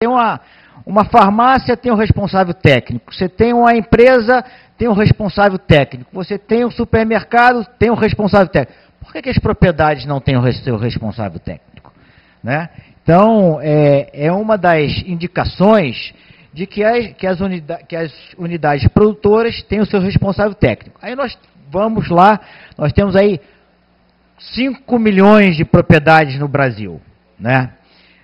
tem uma farmácia, tem um responsável técnico. Você tem uma empresa, tem um responsável técnico. Você tem um supermercado, tem um responsável técnico. Por que as propriedades não têm o seu responsável técnico? Né? Então, é uma das indicações de que as unidades produtoras têm o seu responsável técnico. Aí nós vamos lá, nós temos aí 5 milhões de propriedades no Brasil, né?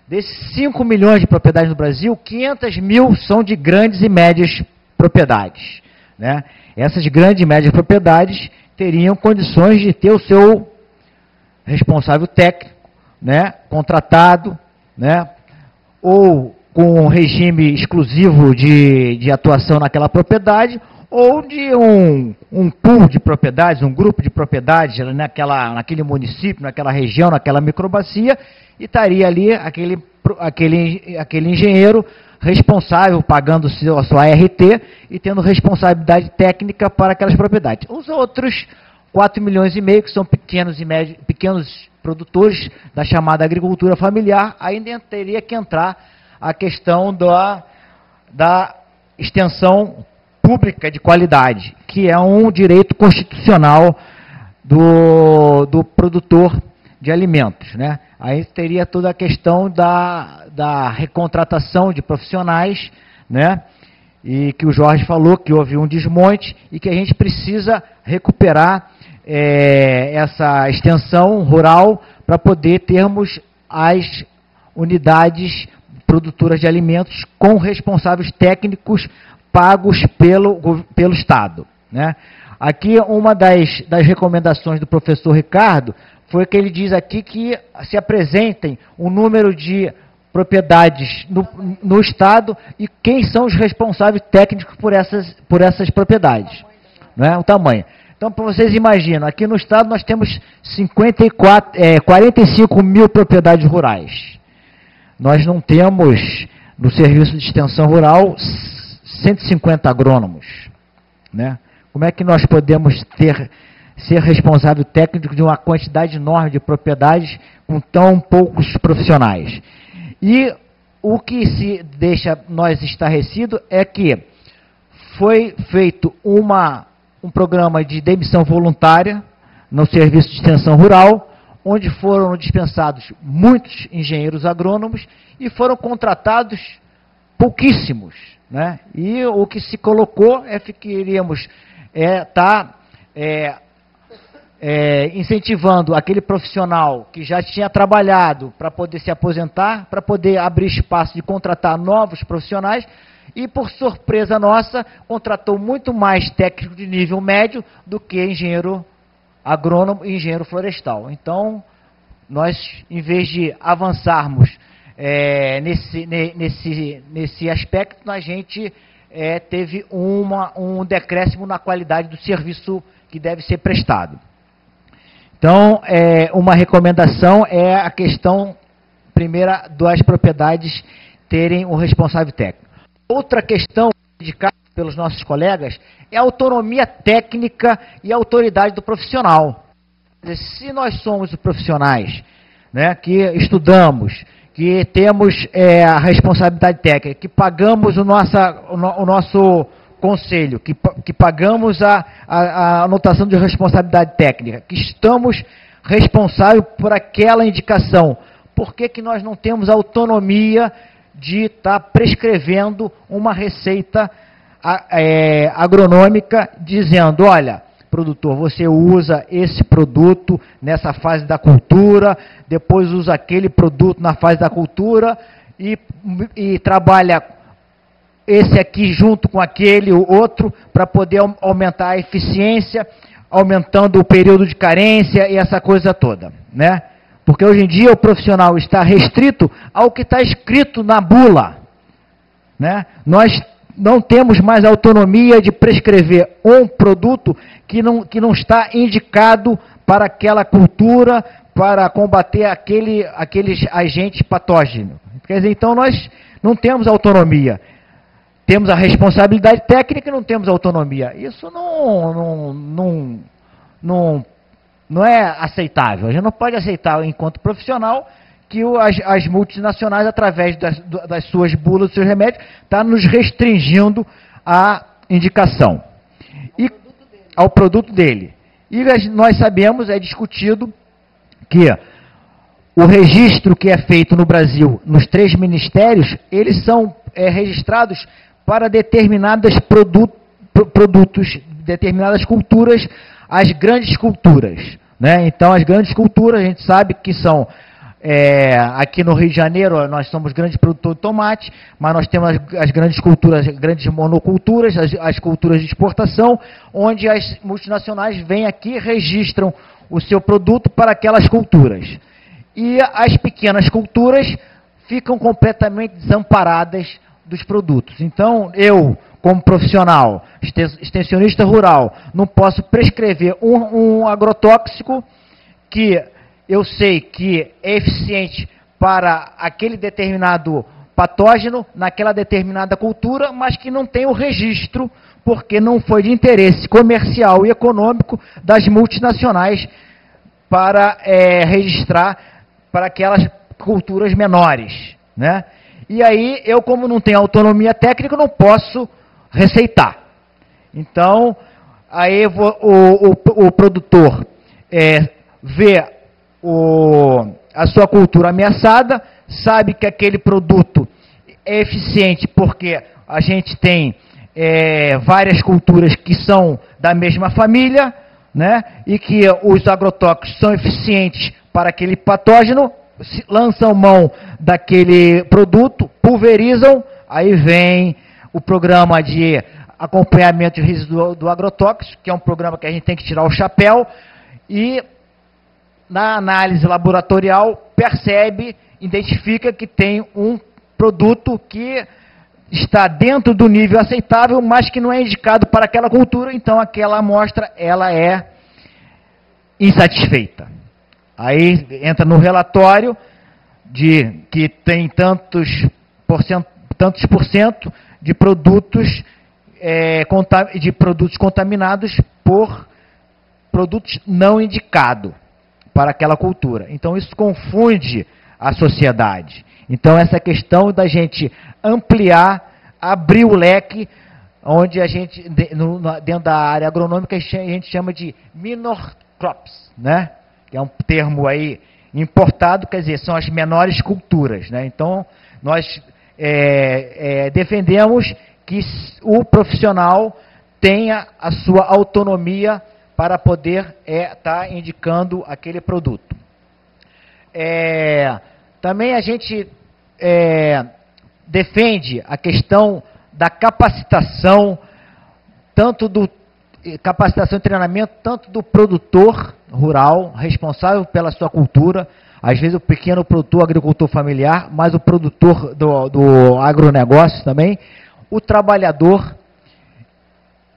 Desses 5 milhões de propriedades no Brasil, 500 mil são de grandes e médias propriedades, né? Essas grandes e médias propriedades teriam condições de ter o seu responsável técnico, né? Contratado, né? Ou com um regime exclusivo de atuação naquela propriedade, ou de um pool de propriedades, um grupo de propriedades naquele município, naquela região, naquela microbacia, e estaria ali aquele engenheiro responsável, pagando a sua ART e tendo responsabilidade técnica para aquelas propriedades. Os outros 4 milhões e meio, que são pequenos produtores da chamada agricultura familiar, ainda teria que entrar a questão da extensão pública de qualidade, que é um direito constitucional do produtor de alimentos, né? Aí teria toda a questão da recontratação de profissionais, né? E que o Jorge falou que houve um desmonte e que a gente precisa recuperar essa extensão rural para poder termos as unidades produtoras de alimentos com responsáveis técnicos pagos pelo Estado, né? Aqui, uma das recomendações do professor Ricardo foi que ele diz aqui que se apresentem um número de propriedades no Estado e quem são os responsáveis técnicos por essas propriedades, né? O tamanho. Então, para vocês imaginam, aqui no Estado nós temos 45 mil propriedades rurais. Nós não temos, no Serviço de Extensão Rural, 150 agrônomos, né? Como é que nós podemos ser responsável técnico de uma quantidade enorme de propriedades com tão poucos profissionais? E o que se deixa nós estarrecidos é que foi feito um programa de demissão voluntária no Serviço de Extensão Rural, onde foram dispensados muitos engenheiros agrônomos e foram contratados pouquíssimos, né? E o que se colocou é que iríamos incentivando aquele profissional que já tinha trabalhado para poder se aposentar, para poder abrir espaço de contratar novos profissionais, e, por surpresa nossa, contratou muito mais técnico de nível médio do que engenheiro agrônomo e engenheiro florestal. Então, nós, em vez de avançarmos nesse aspecto, a gente teve um decréscimo na qualidade do serviço que deve ser prestado. Então, uma recomendação é a questão, primeira, das propriedades terem um responsável técnico. Outra questão indicada pelos nossos colegas é a autonomia técnica e a autoridade do profissional. Se nós somos os profissionais, né, que estudamos, que temos a responsabilidade técnica, que pagamos o nosso conselho, que pagamos a anotação de responsabilidade técnica, que estamos responsáveis por aquela indicação, por que nós não temos autonomia de estar prescrevendo uma receita agronômica dizendo, olha, produtor, você usa esse produto nessa fase da cultura, depois usa aquele produto na fase da cultura e trabalha esse aqui junto com aquele, o outro, para poder aumentar a eficiência, aumentando o período de carência e essa coisa toda, né? Porque hoje em dia o profissional está restrito ao que está escrito na bula, né? Nós não temos mais autonomia de prescrever um produto que não está indicado para aquela cultura, para combater aqueles agentes patógenos. Quer dizer, então nós não temos autonomia. Temos a responsabilidade técnica e não temos autonomia. Isso não é aceitável. A gente não pode aceitar, enquanto profissional, que as multinacionais, através das suas bulas, dos seus remédios, estão nos restringindo a indicação. E ao produto dele. E nós sabemos, é discutido, que o registro que é feito no Brasil, nos 3 ministérios, eles são registrados para determinados produtos, determinadas culturas, as grandes culturas. Né? Então, as grandes culturas, a gente sabe que são, aqui no Rio de Janeiro, nós somos grandes produtores de tomate, mas nós temos as grandes culturas, grandes monoculturas, as culturas de exportação, onde as multinacionais vêm aqui e registram o seu produto para aquelas culturas. E as pequenas culturas ficam completamente desamparadas dos produtos. Então, eu, como profissional, extensionista rural, não posso prescrever um agrotóxico que eu sei que é eficiente para aquele determinado patógeno, naquela determinada cultura, mas que não tem o registro, porque não foi de interesse comercial e econômico das multinacionais para registrar para aquelas culturas menores, né? E aí, eu, como não tenho autonomia técnica, não posso receitar. Então, aí o produtor vê a sua cultura ameaçada, sabe que aquele produto é eficiente porque a gente tem várias culturas que são da mesma família, né? E que os agrotóxicos são eficientes para aquele patógeno, lançam mão daquele produto, pulverizam, aí vem o programa de acompanhamento de risco do agrotóxico, que é um programa que a gente tem que tirar o chapéu, e na análise laboratorial percebe, identifica que tem um produto que está dentro do nível aceitável, mas que não é indicado para aquela cultura, então aquela amostra ela é insatisfeita. Aí entra no relatório de que tem tantos por cento de produtos contaminados por produtos não indicados para aquela cultura. Então isso confunde a sociedade. Então essa questão da gente ampliar, abrir o leque, onde a gente, dentro da área agronômica, a gente chama de minor crops, né? Que é um termo aí importado, quer dizer, são as menores culturas, né? Então, nós defendemos que o profissional tenha a sua autonomia para poder estar indicando aquele produto. Também a gente defende a questão da capacitação, capacitação e treinamento, tanto do produtor rural, responsável pela sua cultura, às vezes o pequeno produtor, agricultor familiar, mas o produtor do agronegócio também, o trabalhador,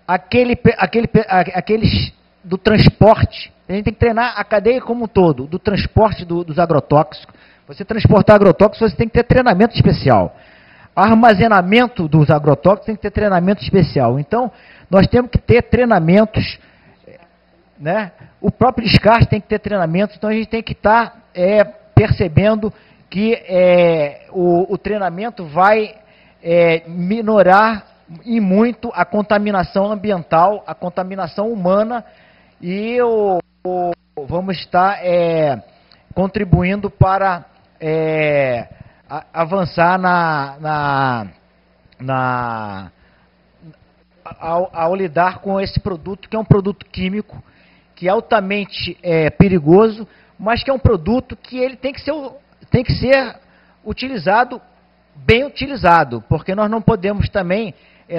aqueles do transporte. A gente tem que treinar a cadeia como um todo, do transporte dos agrotóxicos. Você transportar agrotóxicos, você tem que ter treinamento especial. Armazenamento dos agrotóxicos tem que ter treinamento especial. Então, nós temos que ter treinamentos, né? O próprio descarte tem que ter treinamentos, então a gente tem que estar percebendo que o treinamento vai minorar e muito a contaminação ambiental, a contaminação humana, e vamos estar contribuindo para avançar ao lidar com esse produto, que é um produto químico, que é altamente perigoso, mas que é um produto que ele tem que ser utilizado, bem utilizado, porque nós não podemos também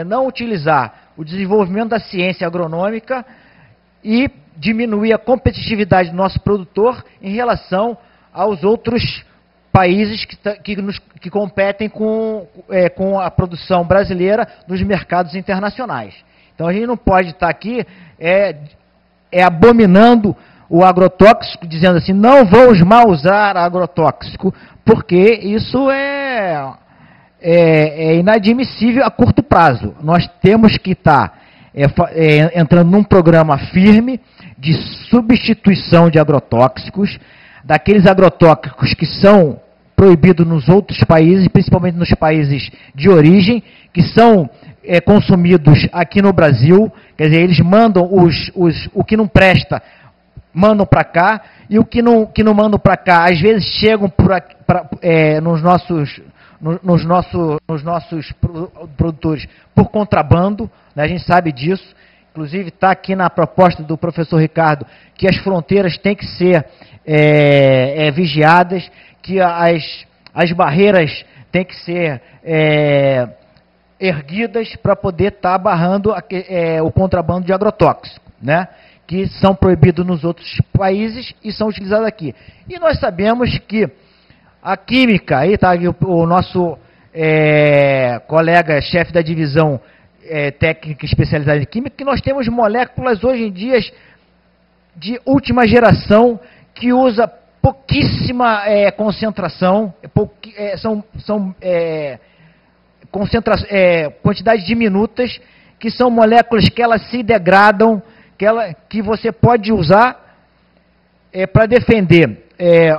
não utilizar o desenvolvimento da ciência agronômica e diminuir a competitividade do nosso produtor em relação aos outros países que competem com a produção brasileira nos mercados internacionais. Então a gente não pode estar aqui abominando o agrotóxico, dizendo assim, não vamos mais usar agrotóxico, porque isso é inadmissível a curto prazo. Nós temos que estar entrando num programa firme de substituição de agrotóxicos, daqueles agrotóxicos que são proibido nos outros países, principalmente nos países de origem, que são consumidos aqui no Brasil. Quer dizer, eles mandam o que não presta, mandam para cá, e o que não mandam para cá, às vezes chegam nos nossos produtores por contrabando, né? A gente sabe disso. Inclusive está aqui na proposta do professor Ricardo que as fronteiras têm que ser vigiadas, que as barreiras têm que ser erguidas para poder estar barrando o contrabando de agrotóxico, né? Que são proibidos nos outros países e são utilizados aqui. E nós sabemos que a química, aí está o nosso colega, chefe da divisão técnica especializada em química, que nós temos moléculas hoje em dia de última geração que usa pouquíssima concentração, são quantidades diminutas, que são moléculas que elas se degradam, que você pode usar para defender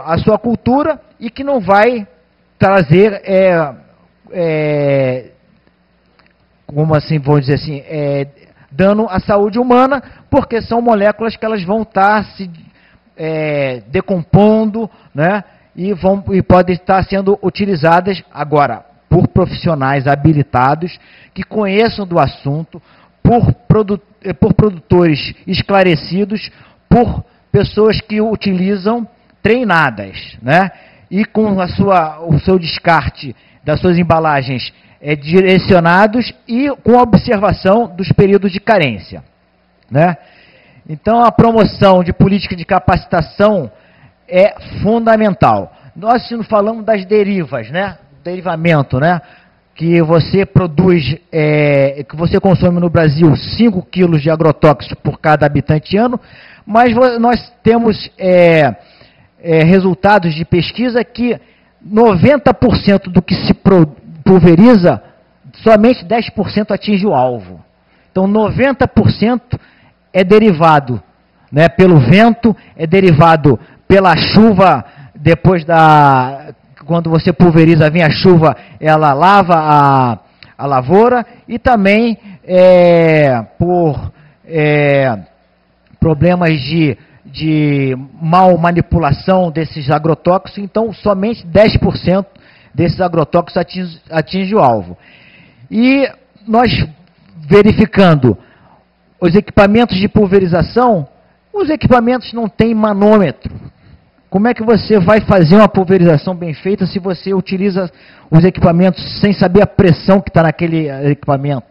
a sua cultura e que não vai trazer, como assim, vamos dizer assim, dano à saúde humana, porque são moléculas que elas vão estar se decompondo, né, e podem estar sendo utilizadas agora por profissionais habilitados, que conheçam do assunto, por produtores esclarecidos, por pessoas que utilizam treinadas, né? E com o seu descarte das suas embalagens direcionados e com a observação dos períodos de carência, né? Então, a promoção de política de capacitação é fundamental. Nós falamos das derivas, né? Derivamento, né? Que você produz, que você consome no Brasil 5 quilos de agrotóxico por cada habitante ano, mas nós temos resultados de pesquisa que 90% do que se pulveriza, somente 10% atinge o alvo. Então, 90% é derivado, né, pelo vento, é derivado pela chuva, depois quando você pulveriza, vem a chuva, ela lava a lavoura, e também por problemas de mal manipulação desses agrotóxicos. Então, somente 10% desses agrotóxicos atinge o alvo. E nós, verificando os equipamentos de pulverização, os equipamentos não têm manômetro. Como é que você vai fazer uma pulverização bem feita se você utiliza os equipamentos sem saber a pressão que está naquele equipamento?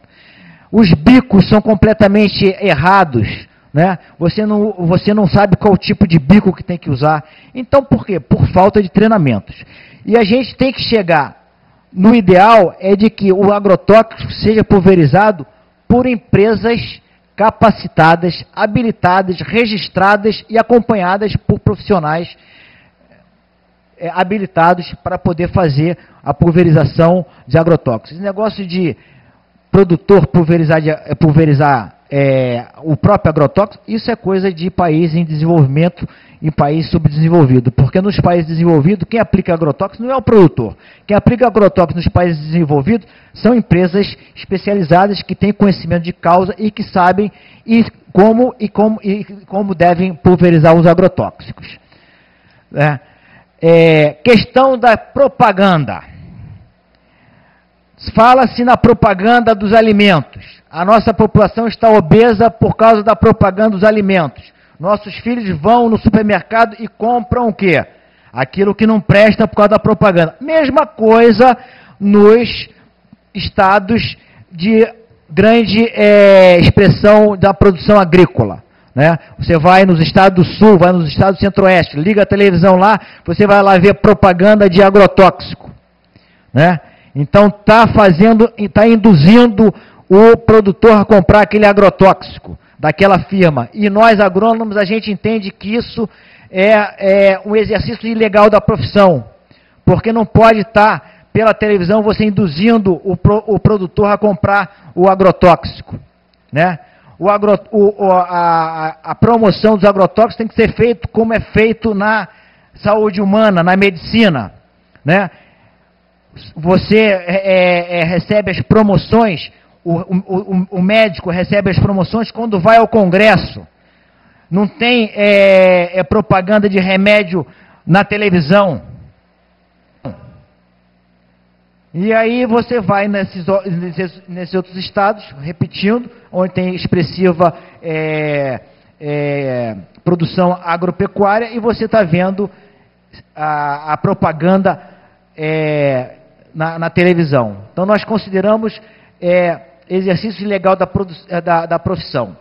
Os bicos são completamente errados, né? Você não sabe qual tipo de bico que tem que usar. Então, por quê? Por falta de treinamentos. E a gente tem que chegar no ideal de que o agrotóxico seja pulverizado por empresas capacitadas, habilitadas, registradas e acompanhadas por profissionais habilitados para poder fazer a pulverização de agrotóxicos. Esse negócio de produtor pulverizar o próprio agrotóxico, isso é coisa de país em desenvolvimento e país subdesenvolvido, porque nos países desenvolvidos, quem aplica agrotóxico não é o produtor. Quem aplica agrotóxico nos países desenvolvidos são empresas especializadas que têm conhecimento de causa e que sabem como devem pulverizar os agrotóxicos. Questão da propaganda. Fala-se na propaganda dos alimentos. A nossa população está obesa por causa da propaganda dos alimentos. Nossos filhos vão no supermercado e compram o quê? Aquilo que não presta por causa da propaganda. Mesma coisa nos estados de grande expressão da produção agrícola, né? Você vai nos estados do sul, vai nos estados do centro-oeste, liga a televisão lá, você vai lá ver propaganda de agrotóxico, né? Então está induzindo o produtor a comprar aquele agrotóxico daquela firma. E nós, agrônomos, a gente entende que isso é um exercício ilegal da profissão, porque não pode estar pela televisão você induzindo o produtor a comprar o agrotóxico, né? A promoção dos agrotóxicos tem que ser feito como é feito na saúde humana, na medicina, né? Você recebe as promoções, o médico recebe as promoções quando vai ao Congresso. Não tem propaganda de remédio na televisão. E aí você vai nesses outros estados, repetindo, onde tem expressiva produção agropecuária, e você está vendo a propaganda na televisão. Então nós consideramos exercício ilegal da profissão.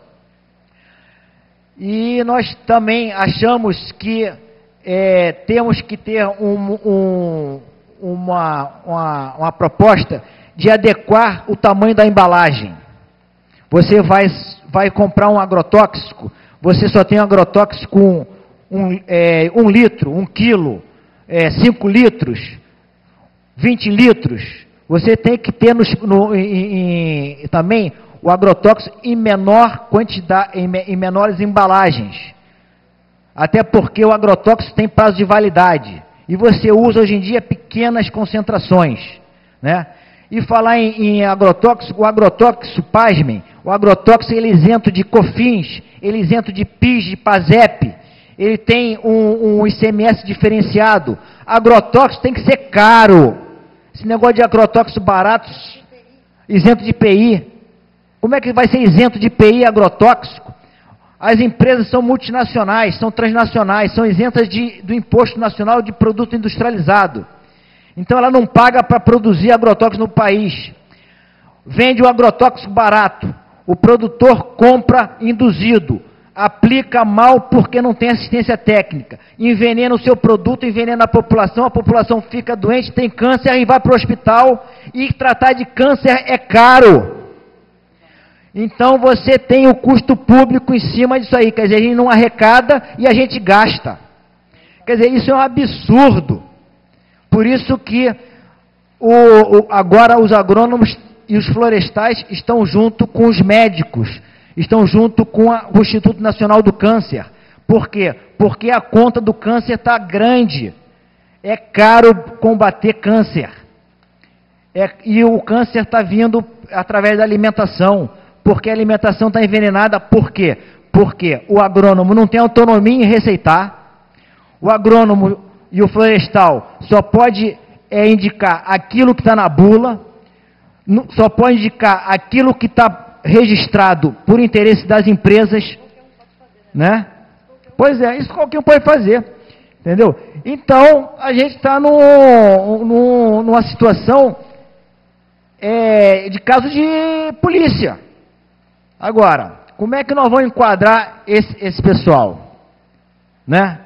E nós também achamos que temos que ter uma proposta de adequar o tamanho da embalagem. Você vai comprar um agrotóxico, você só tem um agrotóxico 1 litro, 1 quilo, 5 litros, 20 litros. Você tem que ter também o agrotóxico em menor quantidade, em menores embalagens. Até porque o agrotóxico tem prazo de validade. E você usa hoje em dia pequenas concentrações, né? E falar em agrotóxico, o agrotóxico, pasmem, o agrotóxico ele é isento de COFINS, ele é isento de PIS, de PASEP, ele tem um ICMS diferenciado. Agrotóxico tem que ser caro. Esse negócio de agrotóxico barato, isento de IPI. Como é que vai ser isento de IPI agrotóxico? As empresas são multinacionais, são transnacionais, são isentas do Imposto Nacional de Produto Industrializado. Então ela não paga para produzir agrotóxico no país. Vende o agrotóxico barato. O produtor compra induzido. Aplica mal porque não tem assistência técnica. Envenena o seu produto, envenena a população fica doente, tem câncer e vai para o hospital. E tratar de câncer é caro. Então você tem o custo público em cima disso aí, quer dizer, a gente não arrecada e a gente gasta. Quer dizer, isso é um absurdo. Por isso que agora os agrônomos e os florestais estão junto com os médicos, estão junto com o Instituto Nacional do Câncer. Por quê? Porque a conta do câncer está grande. É caro combater câncer. E o câncer está vindo através da alimentação. Porque a alimentação está envenenada, por quê? Porque o agrônomo não tem autonomia em receitar, o agrônomo e o florestal só pode indicar aquilo que está na bula, só pode indicar aquilo que está registrado por interesse das empresas, né? Pois é, isso qualquer um pode fazer, entendeu? Então, a gente está numa situação de caso de polícia. Agora, como é que nós vamos enquadrar esse pessoal? Né?